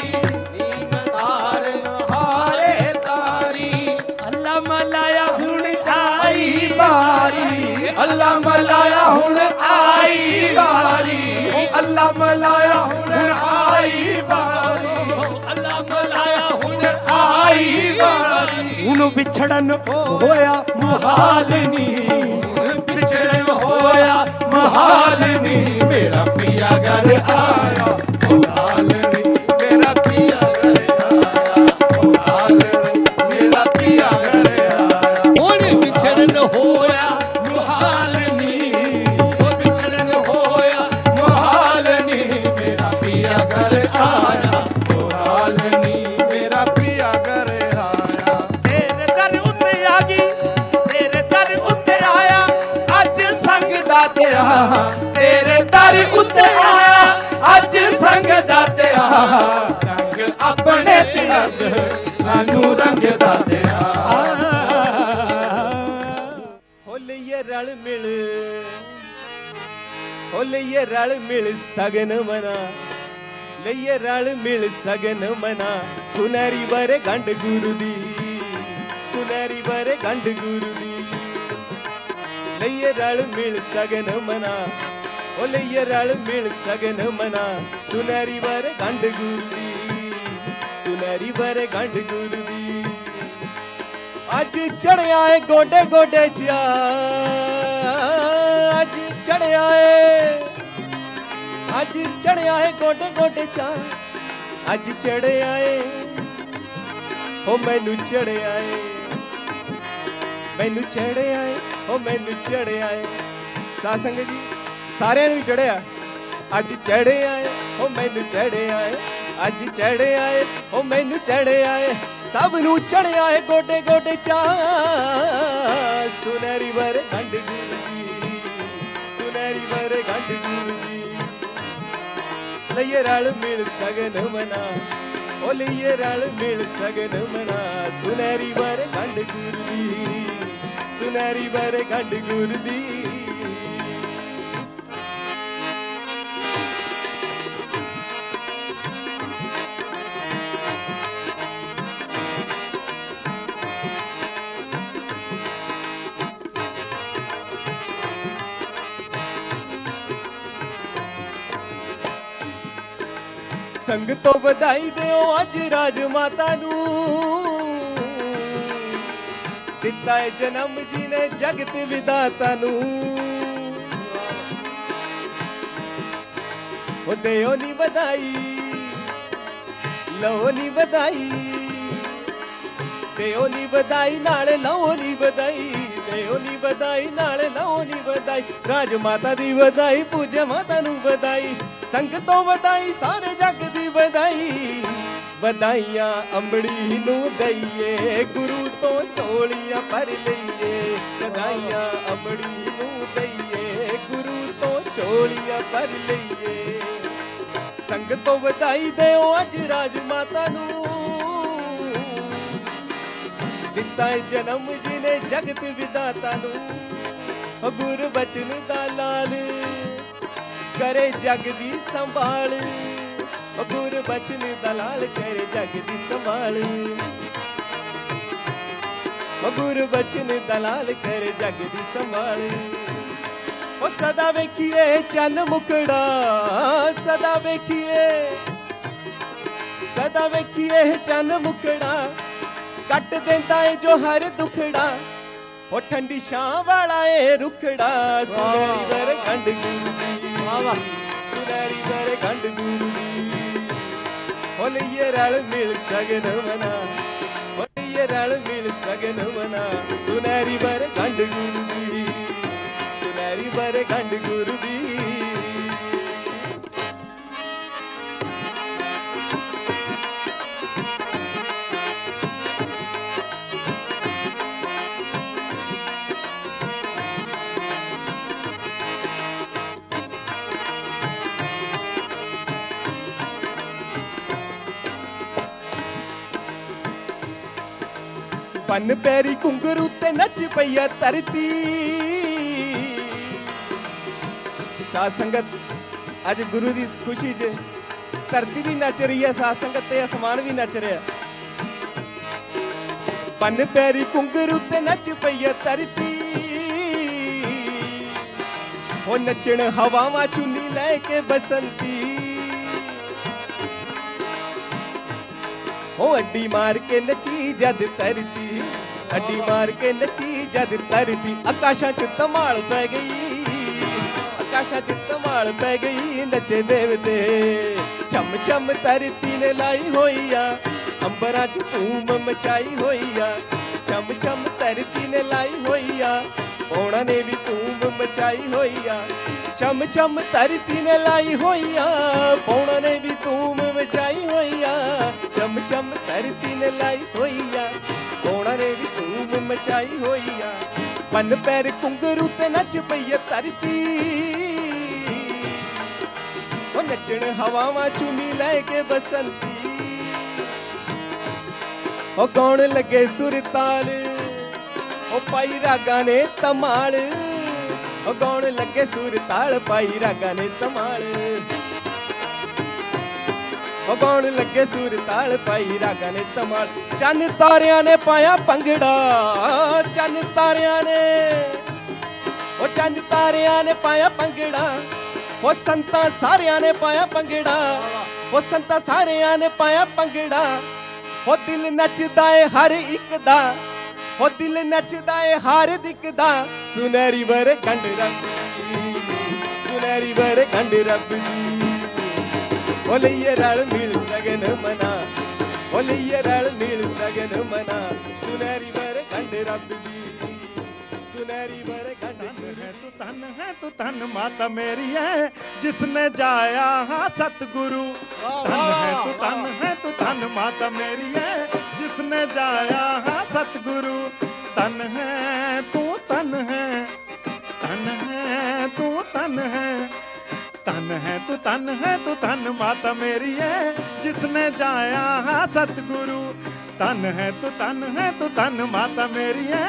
S14: नी मैं तारन हारे तारी। अल्लाह मलाया हुण आई बारी, अल्लाह मलाया हुण आई बारी, अल्लाह मलाया हुण आई बारी, अल्लाह मलाया हुण आई बारी। हुण विछड़न होया मुहालनी, विछड़न होया मुहालनी मेरा पिया घर आया। ओ लालनी मेरा पिया घर आया, ओ लालनी मेरा पिया घर आया। हुण विछड़न होया मुहालनी, ओ विछड़न होया मुहालनी मेरा पिया घर आया। ओ लालनी मेरा पिया घर आया। तेरे दर उत्ते आ गई, तेरे दर उत्ते आया अज संग दातिया, तेरे दर उत्ते आया अज संग दातिया। रंग अपने च अज सानू रंग दातिया।
S6: हो लइए रल मिल, हो लइए रल मिल सगन मना, लइए रल मिल सगन मना। सुनहरी बरे गंढ गुरु दी, सुनहरी बरे गंढ गुरु दी। लइए रल मिल सगन मना, ओ लइए रल मिल सगन मना। सुनहरी बरे गंढ गुरु दी, सुनहरी बरे गंढ गुरु दी। अज चढ़िया है गोडे गोडे चा, अज चढ़िया है, अज चढ़िया है गोडे गोडे चा। अज चढ़िया है हो मैनू चढ़िया है, मैनू चढ़िया है हो मैनू चढ़िया है। सासंग जी सारे नू चढ़िया, अज चढ़िया है हो मैनू चढ़िया है, अज चढ़िया है हो मैनू चढ़िया है। सब नू चढ़िया है गोडे गोडे चा। सुनहरी बर गंढ गुरु दी, सुनहरी बर गंढ गुरु दी। लइए रल मिल सगन मना, ओ लइए रल मिल सगन मना। सुनहरी बर गंढ गुरु दी, सुनहरी बर गंढ गुरु दी। संग तो बधाई दिओ अज राज माता नू, दिता है जन्म जी ने जगत विदाता नू। ओ देओ नी बधाई, लो नी बधाई, देओ नी बधाई नाले लो नी बधाई, देओ नी बधाई नाले लो नी बधाई। राज माता दी बधाई, पूजा माता नू बधाई। संग तो बधाई सारे जग दी बधाई। बधाइयां अंबड़ी नू दईए, गुरु तो झोलियां भर लईए। बधाइयां अंबड़ी नू दईए, गुरु तो झोलियां भर लईए। संग तो बधाई देओ अज राज माता नू, दिता है जन्म जी ने जगत विदाता नू। गुर बचन दा लाल करे जग दी संभाल, गुर बचन दलाल करे जग दी संभाल। गुर बचन दलाल करे जग दी संभाल। ओ सदा वेखिए चन मुकड़ा, सदा वेखिए सदा वेखिए चन मुकड़ा कट देंदा है जो हर दुखड़ा ओ ठंडी छां वाला ए रुखड़ा सुनहरी वर खंड गुरु दी सुनहरी वर खंड गुरु दी हो लइए रल मिल सगन मना हो लइए रल मिल सगन मना सुनहरी वर खंड गुरु दी सुनहरी वर खंड गुरु दी पन पैरी घुंघरू ते नच पईया धरती साध संगत अज गुरु दी खुशी च धरती भी नच रही है साध संगत ते आसमान भी नच रहा पन पैरी घुंघरू ते नच पईया धरती हो नचण हवावां चुन्नी लैके बसंती हो अड्डी मार के नची जद तरती अड्डी मार के नची जद तरती आकाशां च धमाल पै गई आकाशां च धमाल पै गई नचे देवते छम छम तरती ने लाई होई आ अंबरां च धूम मचाई होई आ छम छम तरती ने लाई होई आ पौड़ा ने भी धूम मचाई होई आ छम छम धरती ने लाई होई आ पौड़ा ने भी धूम मचाई होई आ छम छम धरती ने लाई होई आ पौड़ा ने भी धूम मचाई होई आ पन पैर घुंघरू ते नच पई धरती ओ नचण हवावां चुनी लैके बसंती ओ गाउण लगे सुरताल ओ पाई रागा ने धमाल ओ गाउण लगे सुर ताल पाई रागा ने धमाल ओ गाउण लगे सुर ताल पाई रागा ने धमाल चन तारियां ने पाया भंगड़ा चन तारियां ने ओ चन तारियां ने पाया भंगड़ा ओ संतां सारियां ने पाया भंगड़ा ओ संतां सारियां ने पाया भंगड़ा ओ दिल नचदा है हर एक दा हो दिल नचदा है हार दिखदा सुनहरी वर खंड रब दी सुनहरी वर खंड रब दी ओ लइए रल मिल सगन मना ओ लइए रल मिल सगन मना सुनहरी वर खंड रब दी सुनहरी वर खंड
S14: है तू धन माता मेरी है जिसने जाया हाँ सतगुरु धन है तू धन माता मेरी है जिसने जाया हाँ सतगुरु तन है तू तन है तू तन है तन है तू तन है तू धन माता मेरी है जिसने जाया हाँ सतगुरु तन है तू धन माता मेरी है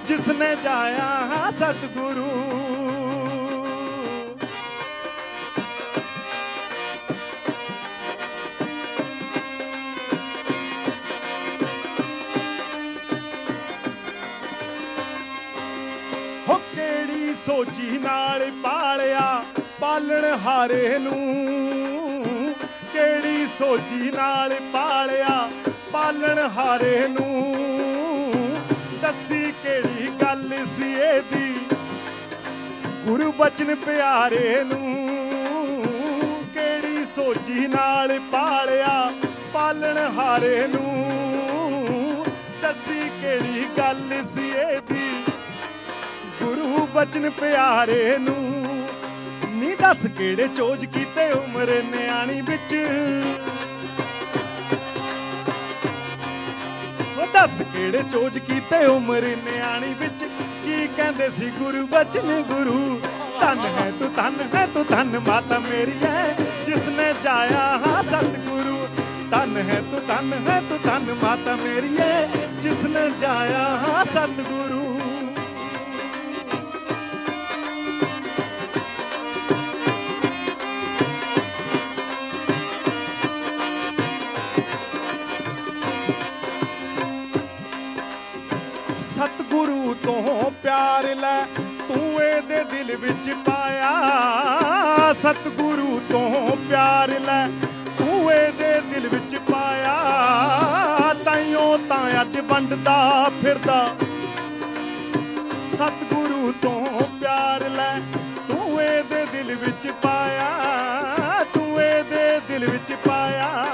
S14: जिसने जाया हाँ सतगुरु सोची नाल पालिया पालण हारे नूं केड़ी सोची नाल पालिया पालण हारे नूं दसी केड़ी गल सी एदी गुरु बचन प्यारे नूं केड़ी सोची नाल पालिया पालण हारे नूं दसी केड़ी गल सी एदी गुरु बचन प्यारे नूं नी दस केड़े चोज कीते उम्र न्याणी बिच दस केड़े चोज कीते उम्र न्याणी बिच की कहंदे सी गुरु बचन गुरु धन है तू धन माता मेरी है जिसने जाया हाँ सतगुरु धन है तू धन माता मेरी है जिसने जाया हाँ सतगुरु सतगुरु तो प्यार लै तू एदे दिल विच पाया सतगुरु तो प्यार लै तू एदे दिल विच ਵਿੱਚ ਪਾਇਆ ਤਾਈਓ ਤਾਂ ਅੱਜ ਵੰਡਦਾ ਫਿਰਦਾ ਸਤਿਗੁਰੂ ਤੋਂ ਪਿਆਰ ਲੈ ਤੂੰ ਇਹਦੇ ਦਿਲ ਵਿੱਚ ਪਾਇਆ ਤੂੰ ਇਹਦੇ ਦਿਲ ਵਿੱਚ ਪਾਇਆ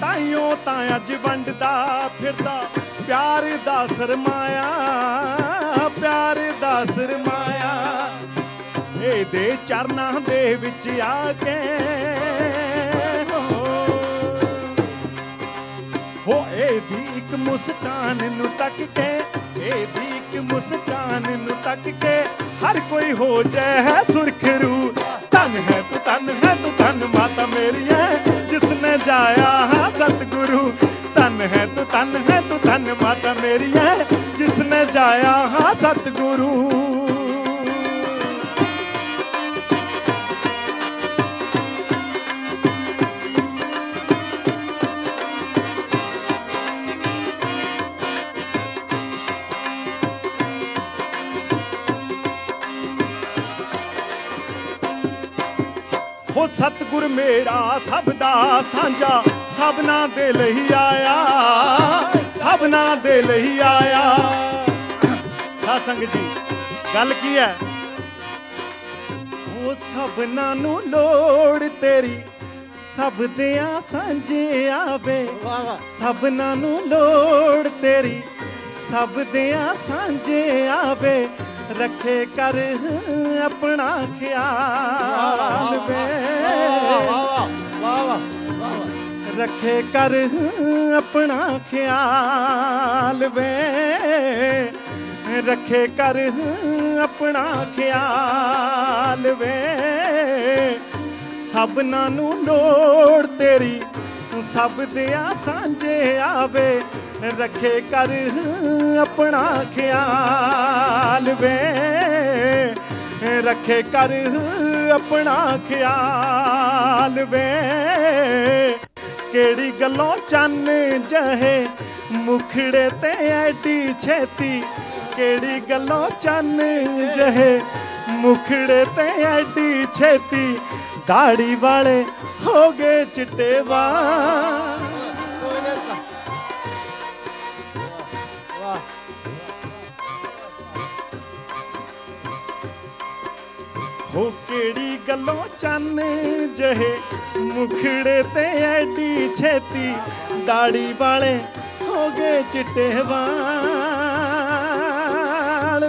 S14: ਤਾਈਓ ਤਾਂ ਅੱਜ ਵੰਡਦਾ ਫਿਰਦਾ ਪਿਆਰ ਦਾ ਸਰਮਾਇਆ ਪਿਆਰ ਦਾ ਸਰਮਾਇਆ ਇਹਦੇ ਚਰਨਾਂ ਦੇ ਵਿੱਚ ਆ ਕੇ ਹੋ ਇਹਦੀ ਇੱਕ ਮੁਸਕਾਨ ਨੂੰ ਤੱਕ ਕੇ ਇਹਦੀ ਇੱਕ ਮੁਸਕਾਨ ਨੂੰ ਤੱਕ ਕੇ ਹਰ ਕੋਈ ਹੋ ਜਾਏ ਸੁਰਖਰੂ ਧਨ ਹੈ ਤੂੰ ਧਨ ਮਾਤਾ ਮੇਰੀ ਹੈ ਜਿਸਨੇ ਜਾਇਆ ਹਾਂ ਸਤਿਗੁਰੂ ਧਨ ਹੈ ਤੂੰ ਧਨ ਮਾਤਾ ਮੇਰੀ ਹੈ ਜਿਸਨੇ ਜਾਇਆ ਹਾਂ ਸਤਿਗੁਰੂ ਹੋ ਸਤਿਗੁਰ ਮੇਰਾ ਸਭ ਦਾ ਸਾਂਝਾ ਸਭਨਾ ਦੇ ਲਈ ਆਇਆ ਸਭਨਾ ਦੇ ਲਈ ਆਇਆ ਸਾਧ ਸੰਗਤ ਜੀ ਗੱਲ ਕੀ ਹੈ ਉਹ ਸਭਨਾ ਨੂੰ ਲੋੜ ਤੇਰੀ ਸਭ ਦਿਆਂ ਸਾਂਝੇ ਆਵੇ ਸਭਨਾ ਨੂੰ ਲੋੜ ਤੇਰੀ ਸਭ ਦਿਆਂ ਸਾਂਝੇ ਆਵੇ ਰੱਖੇ ਕਰ ਆਪਣਾ ਖਿਆਲ ਵੇ ਰੱਖੇ ਕਰ ਆਪਣਾ ਖਿਆਲ ਵੇ ਰੱਖੇ ਕਰ ਆਪਣਾ ਖਿਆਲ ਵੇ ਸਭਨਾਂ ਨੂੰ ਲੋੜ ਤੇਰੀ ਸਭ ਦਿਆਂ ਸਾਂਝੇ ਆਵੇ ਰੱਖੇ ਕਰ ਆਪਣਾ ਖਿਆਲ ਵੇ ਰੱਖੇ ਕਰ ਆਪਣਾ ਖਿਆਲ ਵੇ ਕਿਹੜੀ ਗੱਲੋਂ ਚੰਨ ਜਹੇ ਮੁਖੜੇ ਤੇ ਐਡੀ ਛੇਤੀ ਕਿਹੜੀ ਗੱਲੋਂ ਚੰਨ ਜਹੇ ਮੁਖੜੇ ਤੇ ਐਡੀ ਛੇਤੀ ਦਾੜੀ ਵਾਲੇ ਹੋ ਗਏ ਚਿੱਟੇ ਵਾਲ ਹੋ ਕਿਹੜੀ ਗੱਲੋਂ ਚੰਨ ਜਹੇ ਮੁਖੜੇ ਤੇ ਐਡੀ ਛੇਤੀ ਦਾੜੀ ਵਾਲੇ ਹੋ ਗਏ ਚਿੱਟੇ ਵਾਲ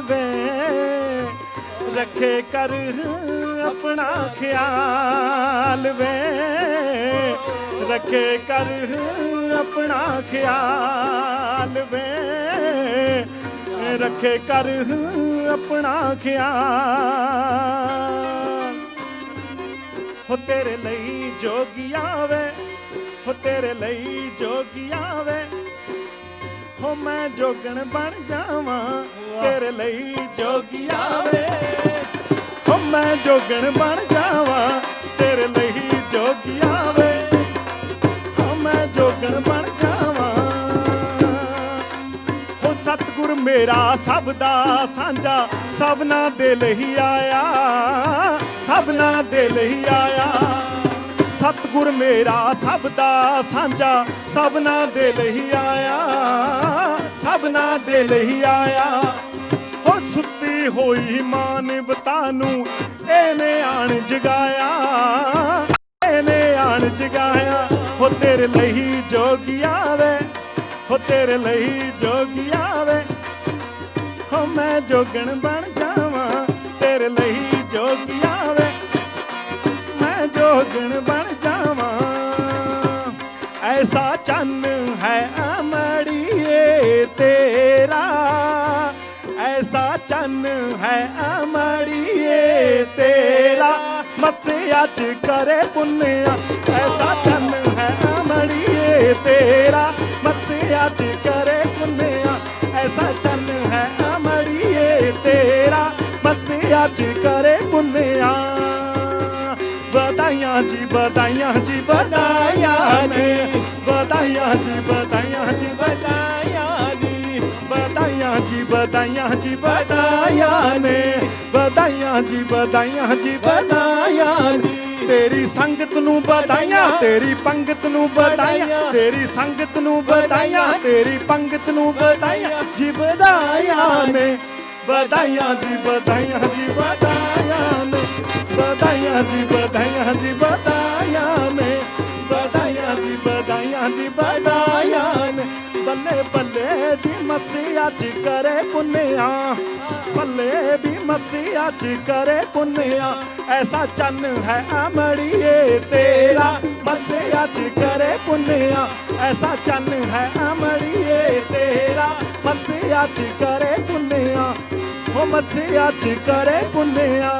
S14: ਵੇ ਰੱਖੇ ਕਰ ਆਪਣਾ ਖਿਆਲ ਵੇ ਰੱਖੇ ਕਰ ਆਪਣਾ ਖਿਆਲ ਵੇ ਰੱਖੇ ਕਰ ਆਪਣਾ ਖਿਆਲ ਹੋ ਤੇਰੇ ਲਈ ਜੋਗੀਆ ਵੇ ਹੋ ਤੇਰੇ ਲਈ ਜੋਗੀਆ ਵੇ ਹੋ ਮੈਂ ਜੋਗਣ ਬਣ ਜਾਵਾਂ ਤੇਰੇ ਲਈ ਜੋਗੀਆ ਵੇ ਹੋ ਮੈਂ ਜੋਗਣ ਬਣ ਜਾਵਾਂ ਤੇਰੇ ਲਈ ਜੋਗੀਆ ਵੇ ਹੋ ਮੈਂ ਜੋਗਣ ਬਣ ਜਾਵਾਂ ਹੋ ਸਤਿਗੁਰ ਮੇਰਾ ਸਭ ਦਾ ਸਾਂਝਾ ਸਭਨਾ ਦੇ ਲਈ ਆਇਆ ਸਭਨਾ ਦੇ ਲਈ ਆਇਆ ਸਤਿਗੁਰ ਮੇਰਾ ਸਭ ਦਾ ਸਾਂਝਾ ਸਭਨਾ ਦੇ ਲਈ ਆਇਆ ਸਭਨਾ ਦੇ ਲਈ ਆਇਆ ਹੋ ਸੁੱਤੀ ਹੋਈ ਮਾਨਵਤਾ ਨੂੰ ਇਹਨੇ ਆਣ ਜਗਾਇਆ ਇਹਨੇ ਆਣ ਜਗਾਇਆ ਹੋ ਤੇਰੇ ਲਈ ਜੋਗੀਆ ਵੇ ਹੋ ਤੇਰੇ ਲਈ ਜੋਗੀਆ ਵੇ ਹੋ ਮੈਂ ਜੋਗਣ ਬਣ ਜਾਵਾਂ ਤੇਰੇ ਲਈ ਜੋਗੀਆ ਵੇ ਮੈਂ ਜੋਗਣ ਬਣ ਜਾਵਾਂ ਐਸਾ ਚੰਨ ਹੈ ਅਮੜੀਏ ਤੇਰਾ ਐਸਾ ਚੰਨ ਹੈ ਅਮੜੀਏ ਤੇਰਾ ਮੱਸਿਆ ਚ ਕਰੇ ਪੁੰਨਿਆ ਐਸਾ ਚੰਨ ਹੈ ਅਮੜੀਏ ਤੇਰਾ ਮੱਸਿਆ ਚ ਕਰੇ ਪੁੰਨਿਆ ਐਸਾ ਚੰਨ ਹੈ ਅਮੜੀਏ ਤੇਰਾ ਮੱਸਿਆ ਚ ਕਰੇ ਪੁੰਨਿਆ ਬਧਾਈਆਂ ਜੀ ਬਧਾਈਆਂ ਜੀ ਬਧਾਈਆਂ ਨੇ ਬਧਾਈਆਂ ਜੀ ਬਧਾਈਆਂ ਜੀ ਬਧਾਈਆਂ ਨੇ ਬਧਾਈਆਂ ਜੀ ਬਧਾਈਆਂ ਜੀ ਬਧਾਈਆਂ ਨੇ बधाइयां जी बधाइयां जी बधाइयां जी तेरी संगत नू बधाइयां तेरी पंगत नू बधाइयां तेरी संगत नू बधाइयां तेरी पंगत नू बधाइयां जी बधाइयां ने बधाइयां जी बधाइयां जी बधाइयां ने बधाइयां जी बधाइयां जी बधाइयां ने बधाइयां जी बधाइयां जी बधाइयां ने बल्ले बल्ले जी मसीहा जी करे पुन्निया बल्ले भी मसीहा जी करे पुन्निया ऐसा चन्न है अमड़िए तेरा मसीहा जी करे पुन्निया ऐसा चन्न है अमड़िए तेरा मसीहा जी करे पुन्निया ओ मसीहा जी करे पुन्निया